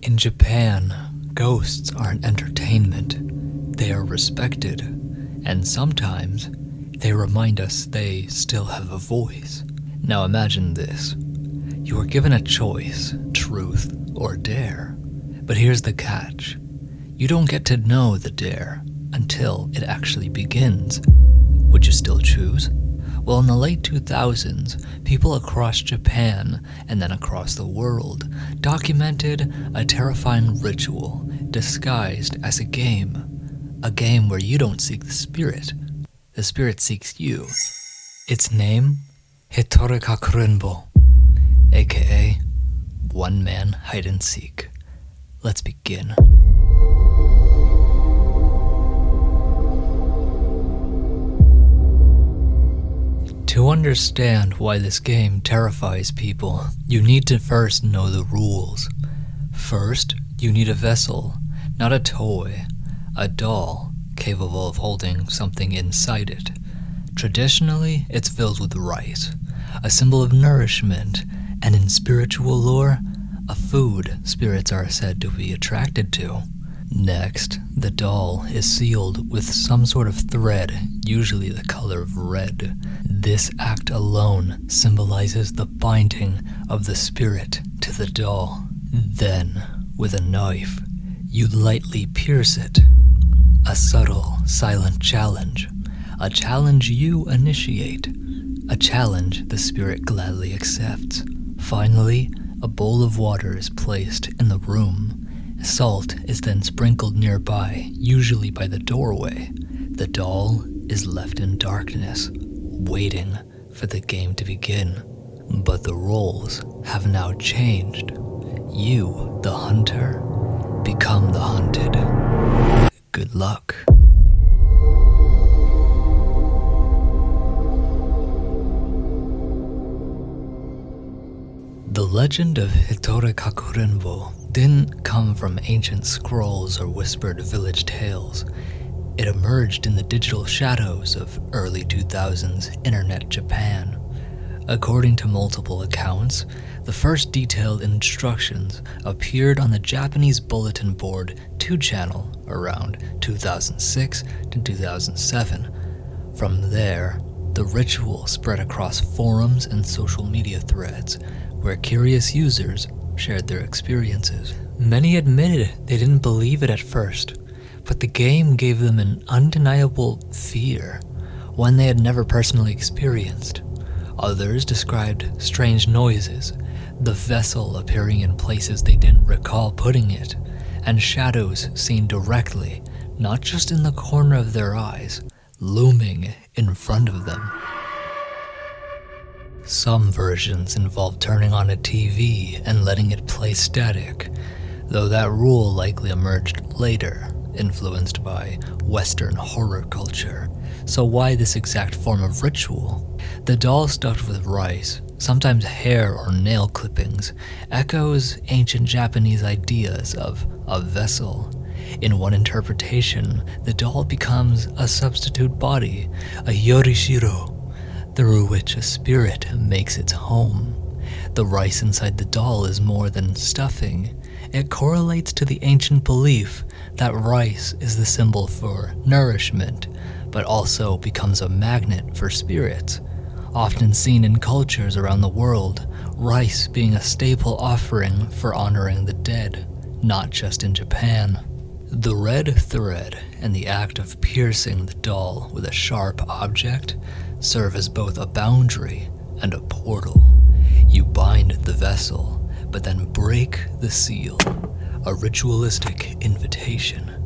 In Japan, ghosts aren't entertainment. They are respected, and sometimes they remind us they still have a voice. Now imagine this. You are given a choice, truth or dare. But here's the catch. You don't get to know the dare until it actually begins. Would you still choose? Well, in the late 2000s, people across Japan and then across the world documented a terrifying ritual disguised as a game where you don't seek the spirit seeks you. Its name? Hitori Kakurenbo, aka One Man Hide and Seek. Let's begin. To understand why this game terrifies people, you need to first know the rules. First, you need a vessel, not a toy, a doll capable of holding something inside it. Traditionally, it's filled with rice, a symbol of nourishment, and in spiritual lore, a food spirits are said to be attracted to. Next, the doll is sealed with some sort of thread, usually the color of red. This act alone symbolizes the binding of the spirit to the doll. Then, with a knife, you lightly pierce it. A subtle, silent challenge. A challenge you initiate. A challenge the spirit gladly accepts. Finally, a bowl of water is placed in the room. Salt is then sprinkled nearby, usually by the doorway. The doll is left in darkness, waiting for the game to begin. But the roles have now changed. You, the hunter, become the hunted. Good luck. The legend of Hitori Kakurenbo didn't come from ancient scrolls or whispered village tales. It emerged in the digital shadows of early 2000s internet Japan. According to multiple accounts, the first detailed instructions appeared on the Japanese bulletin board 2-channel around 2006 to 2007. From there, the ritual spread across forums and social media threads, where curious users shared their experiences. Many admitted they didn't believe it at first, but the game gave them an undeniable fear, one they had never personally experienced. Others described strange noises, the vessel appearing in places they didn't recall putting it, and shadows seen directly, not just in the corner of their eyes, looming in front of them. Some versions involve turning on a TV and letting it play static, though that rule likely emerged later, influenced by Western horror culture. So why this exact form of ritual? The doll stuffed with rice, sometimes hair or nail clippings, echoes ancient Japanese ideas of a vessel. In one interpretation, the doll becomes a substitute body, a yorishiro, through which a spirit makes its home. The rice inside the doll is more than stuffing. It correlates to the ancient belief that rice is the symbol for nourishment, but also becomes a magnet for spirits. Often seen in cultures around the world, rice being a staple offering for honoring the dead, not just in Japan. The red thread and the act of piercing the doll with a sharp object serve as both a boundary and a portal. You bind the vessel, but then break the seal, a ritualistic invitation.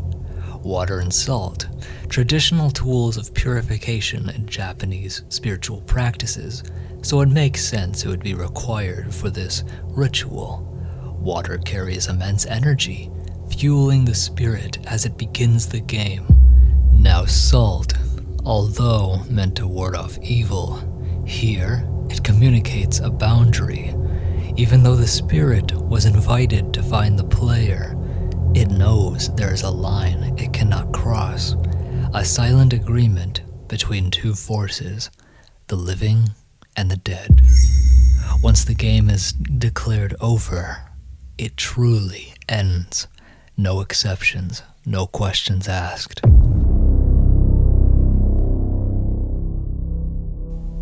Water and salt, traditional tools of purification in Japanese spiritual practices, so it makes sense it would be required for this ritual. Water carries immense energy, fueling the spirit as it begins the game. Now salt, although meant to ward off evil, here it communicates a boundary. Even though the spirit was invited to find the player, it knows there is a line it cannot cross, a silent agreement between two forces, the living and the dead. Once the game is declared over, it truly ends. No exceptions, no questions asked.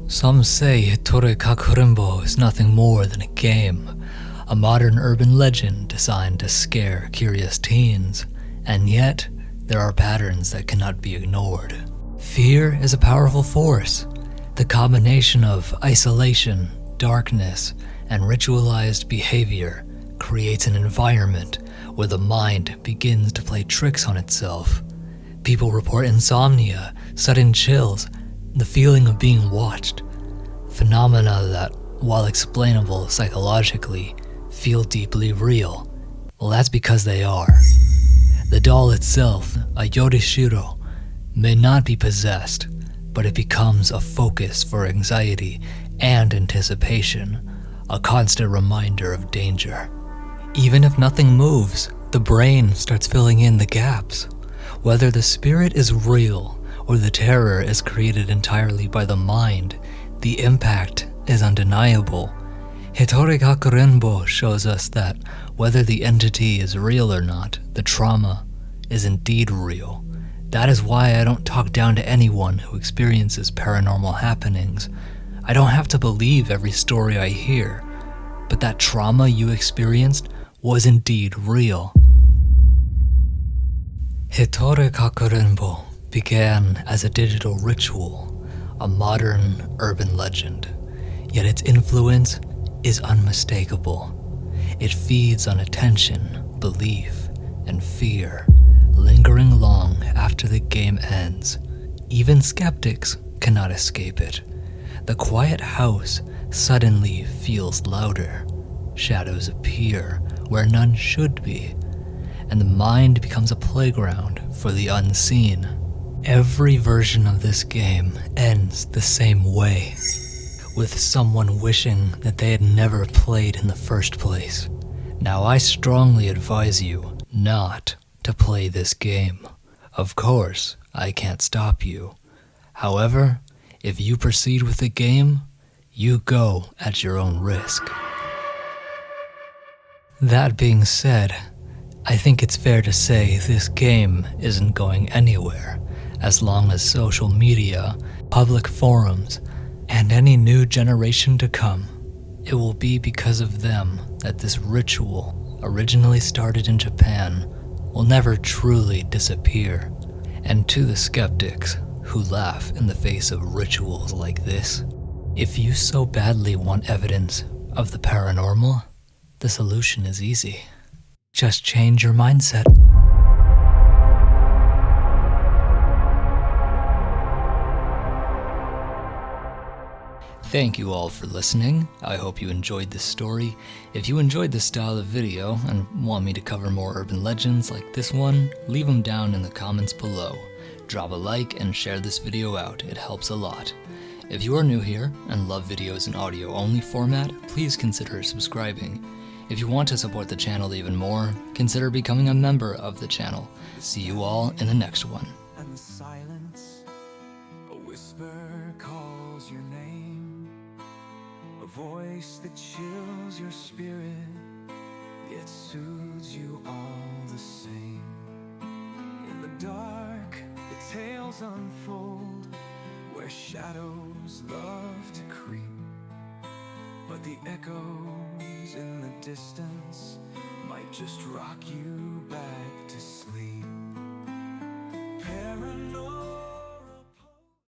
Some say Hitori Kakurenbo is nothing more than a game, a modern urban legend designed to scare curious teens, and yet there are patterns that cannot be ignored. Fear is a powerful force. The combination of isolation, darkness, and ritualized behavior creates an environment where the mind begins to play tricks on itself. People report insomnia, sudden chills, the feeling of being watched. Phenomena that, while explainable psychologically, feel deeply real. Well, that's because they are. The doll itself, a Yorishiro, may not be possessed, but it becomes a focus for anxiety and anticipation, a constant reminder of danger. Even if nothing moves, the brain starts filling in the gaps. Whether the spirit is real or the terror is created entirely by the mind, the impact is undeniable. Hitori Kakurenbo shows us that whether the entity is real or not, the trauma is indeed real. That is why I don't talk down to anyone who experiences paranormal happenings. I don't have to believe every story I hear, but that trauma you experienced was indeed real. Hitori Kakurenbo began as a digital ritual, a modern urban legend, yet its influence is unmistakable. It feeds on attention, belief, and fear, lingering long after the game ends. Even skeptics cannot escape it. The quiet house suddenly feels louder. Shadows appear where none should be, and the mind becomes a playground for the unseen. Every version of this game ends the same way, with someone wishing that they had never played in the first place. Now, I strongly advise you not to play this game. Of course, I can't stop you. However, if you proceed with the game, you go at your own risk. That being said, I think it's fair to say this game isn't going anywhere as long as social media, public forums, and any new generation to come. It will be because of them that this ritual, originally started in Japan, will never truly disappear. And to the skeptics who laugh in the face of rituals like this, if you so badly want evidence of the paranormal, the solution is easy. Just change your mindset. Thank you all for listening. I hope you enjoyed this story. If you enjoyed this style of video and want me to cover more urban legends like this one, leave them down in the comments below. Drop a like and share this video out, it helps a lot. If you are new here and love videos in audio only format, please consider subscribing. If you want to support the channel even more, consider becoming a member of the channel. See you all in the next one. And the silence, a whisper calls your name, a voice that chills your spirit, yet soothes you all the same. In the dark, the tales unfold, where shadows love to creep, but the echoes in the distance might just rock you